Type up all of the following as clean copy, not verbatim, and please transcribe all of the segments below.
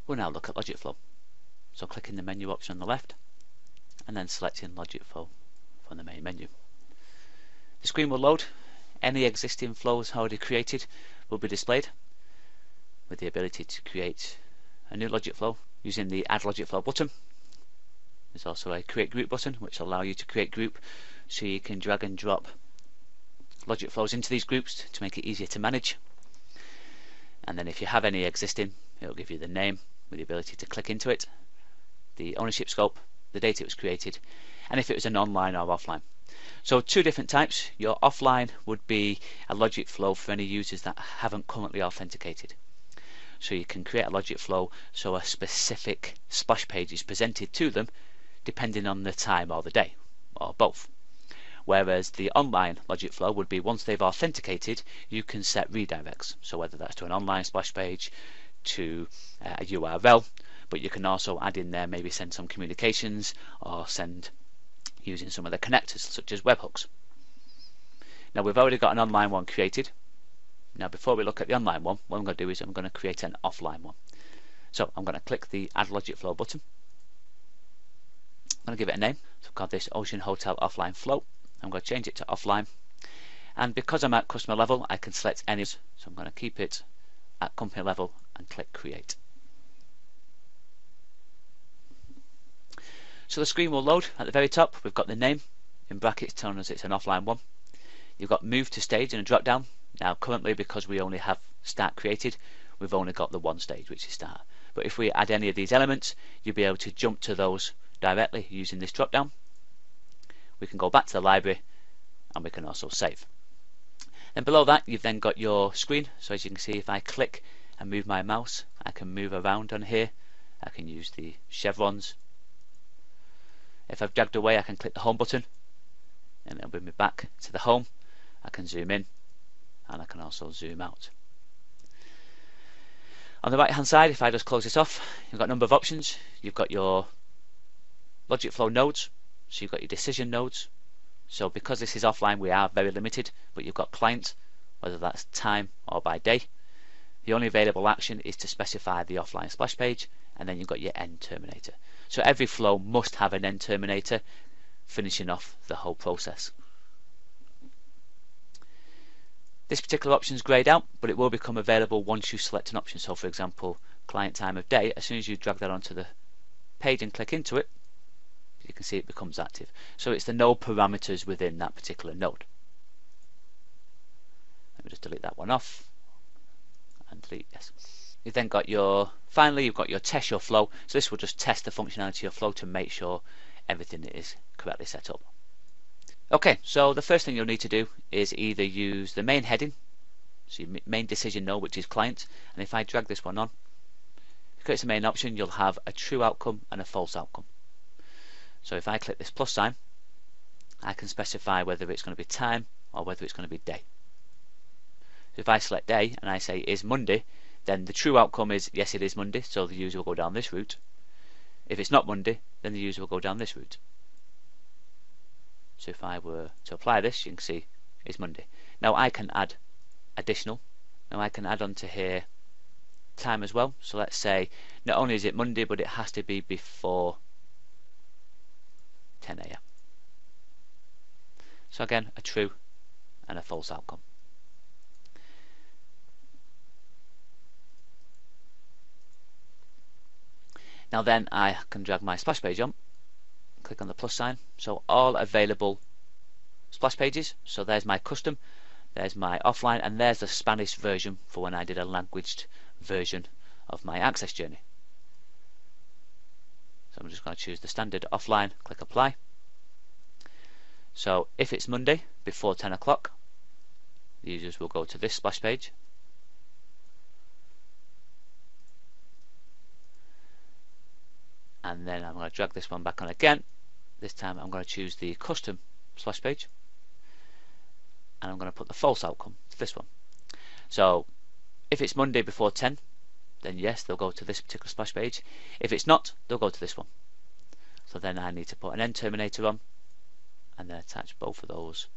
We'll now look at LogicFlow. So clicking the menu option on the left and then selecting LogicFlow from the main menu. The screen will load. Any existing flows already created will be displayed with the ability to create a new LogicFlow using the Add LogicFlow button. There's also a Create Group button which will allow you to create group so you can drag and drop LogicFlows into these groups to make it easier to manage. And then if you have any existing, it will give you the name with the ability to click into it, the ownership scope, the date it was created, and if it was an online or offline. So two different types. Your offline would be a LogicFlow for any users that haven't currently authenticated. So you can create a LogicFlow so a specific splash page is presented to them depending on the time or the day, or both. Whereas the online LogicFlow would be once they've authenticated, you can set redirects. So whether that's to an online splash page, to a URL, but you can also add in there, maybe send some communications or send using some of the connectors such as webhooks. Now we've already got an online one created. Now before we look at the online one, what I'm going to do is I'm going to create an offline one. So I'm going to click the Add LogicFlow button. I'm going to give it a name. So I've got this Ocean Hotel Offline Flow. I'm going to change it to offline. And because I'm at customer level, I can select any. So I'm going to keep it at company level and click Create. So the screen will load. At the very top we've got the name in brackets telling us it's an offline one. You've got move to stage in a drop down. Now currently, because we only have start created, we've only got the one stage, which is start. But if we add any of these elements, you'll be able to jump to those directly using this drop down. We can go back to the library and we can also save. And below that you've then got your screen. So as you can see, if I click and move my mouse, I can move around on here. I can use the chevrons. If I've dragged away, I can click the home button and it'll bring me back to the home. I can zoom in and I can also zoom out. On the right hand side, if I just close this off, you've got a number of options. You've got your LogicFlow nodes, so you've got your decision nodes. So because this is offline, we are very limited, but you've got client, whether that's time or by day. The only available action is to specify the offline splash page, and then you've got your end terminator. So every flow must have an end terminator, finishing off the whole process. This particular option is grayed out, but it will become available once you select an option. So for example, client time of day, as soon as you drag that onto the page and click into it, you can see it becomes active. So it's the node parameters within that particular node. Let me just delete that one off and delete, yes. You've then got your, finally you've got your test your flow. So this will just test the functionality of your flow to make sure everything is correctly set up. Okay, so the first thing you'll need to do is either use the main heading, so your main decision node, which is client, and if I drag this one on, because it's the main option, you'll have a true outcome and a false outcome. So if I click this plus sign, I can specify whether it's going to be time or whether it's going to be day. So if I select day and I say is Monday, then the true outcome is yes, it is Monday, so the user will go down this route. If it's not Monday, then the user will go down this route. So if I were to apply this, you can see it's Monday. Now I can add additional. Now I can add onto here time as well. So let's say not only is it Monday, but it has to be before 10 AM. So again, a true and a false outcome. Now then I can drag my splash page on, click on the plus sign, so all available splash pages. So there's my custom, there's my offline, and there's the Spanish version for when I did a languaged version of my access journey. So I'm just going to choose the standard offline, click apply. So if it's Monday before 10 o'clock, the users will go to this splash page. And then I'm going to drag this one back on again. This time I'm going to choose the custom splash page. And I'm going to put the false outcome to this one. So if it's Monday before 10, then yes, they'll go to this particular splash page. If it's not, they'll go to this one. So then I need to put an end terminator on and then attach both of those.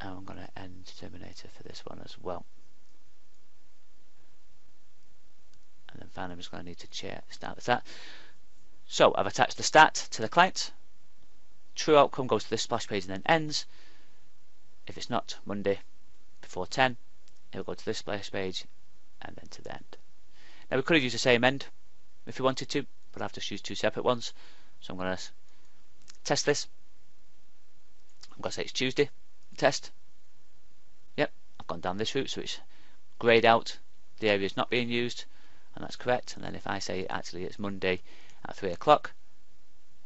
And I'm going to end terminator for this one as well. And and then finally I'm just going to need to start the start. So I've attached the start to the client. True outcome goes to this splash page and then ends. If it's not Monday before 10, it will go to this splash page and then to the end. Now we could have used the same end if we wanted to, but I've just used two separate ones. So I'm going to test this. I'm going to say it's Tuesday. Test. Yep, I've gone down this route, so it's greyed out. The area is not being used, and that's correct. And then if I say actually it's Monday at 3 o'clock,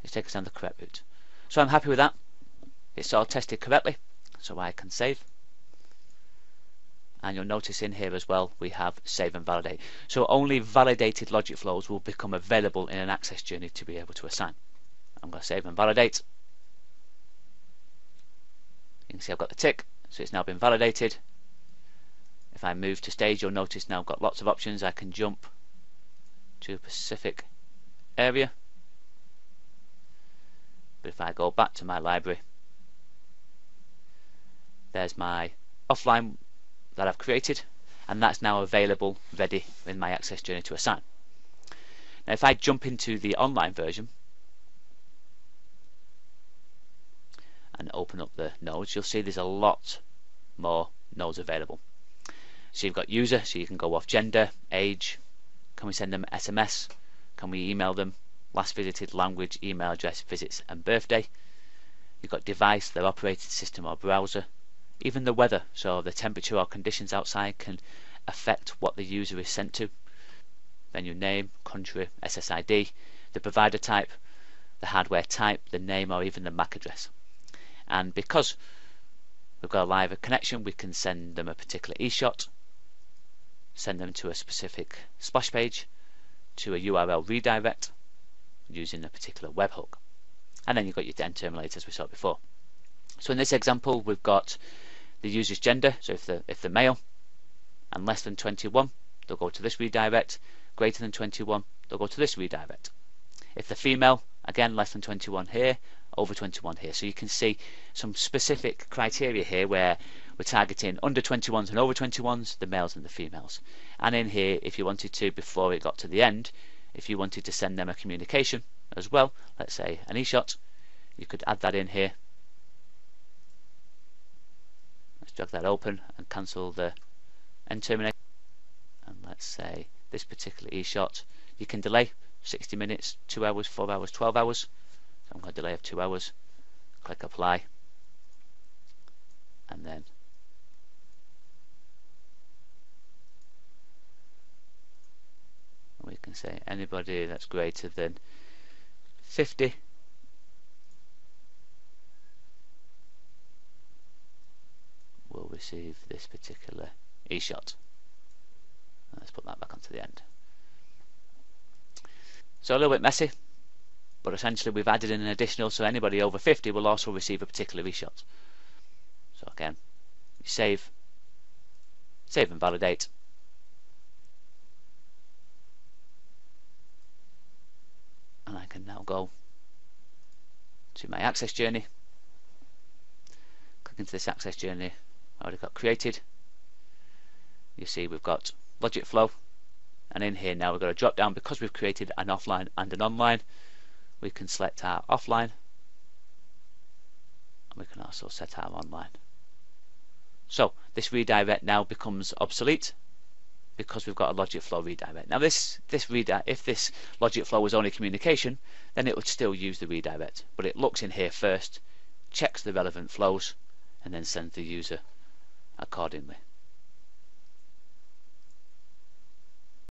it's taken us down the correct route. So I'm happy with that. It's all tested correctly, so I can save. And you'll notice in here as well we have save and validate. So only validated logic flows will become available in an access journey to be able to assign. I'm going to save and validate. You can see I've got the tick, so it's now been validated. If I move to stage, you'll notice now I've got lots of options. I can jump to a specific area. But if I go back to my library, there's my offline that I've created, and that's now available, ready in my access journey to assign. Now if I jump into the online version and open up the nodes, you'll see there's a lot more nodes available. So you've got user, so you can go off gender, age, can we send them SMS, can we email them, last visited, language, email address, visits and birthday. You've got device, their operating system or browser, even the weather, so the temperature or conditions outside can affect what the user is sent to. Then your name, country, SSID, the provider type, the hardware type, the name or even the MAC address. And because we've got a live connection, we can send them a particular e-shot, send them to a specific splash page, to a URL redirect using a particular webhook. And then you've got your end terminators as we saw before. So in this example we've got the user's gender, so if they're male and less than 21, they'll go to this redirect, greater than 21, they'll go to this redirect. If they're female, again less than 21 here, over 21 here. So you can see some specific criteria here where we're targeting under 21s and over 21s, the males and the females. And in here, if you wanted to, before it got to the end, if you wanted to send them a communication as well, let's say an e-shot, you could add that in here. Let's drag that open and cancel the end terminator. And let's say this particular e-shot, you can delay 60 minutes, 2 hours, 4 hours, 12 hours. So I'm going to delay of 2 hours. Click apply. And then we can say anybody that's greater than 50 will receive this particular e-shot. Let's put that back onto the end. So a little bit messy, but essentially we've added in an additional, so anybody over 50 will also receive a particular e-shot. So again, you save and validate. And I can now go to my access journey, click into this access journey I already got created. You see we've got LogicFlow, and in here now we've got a drop down because we've created an offline and an online. We can select our offline and we can also set our online. So this redirect now becomes obsolete because we've got a LogicFlow redirect. Now if this LogicFlow was only communication, then it would still use the redirect, but it looks in here first, checks the relevant flows, and then sends the user accordingly.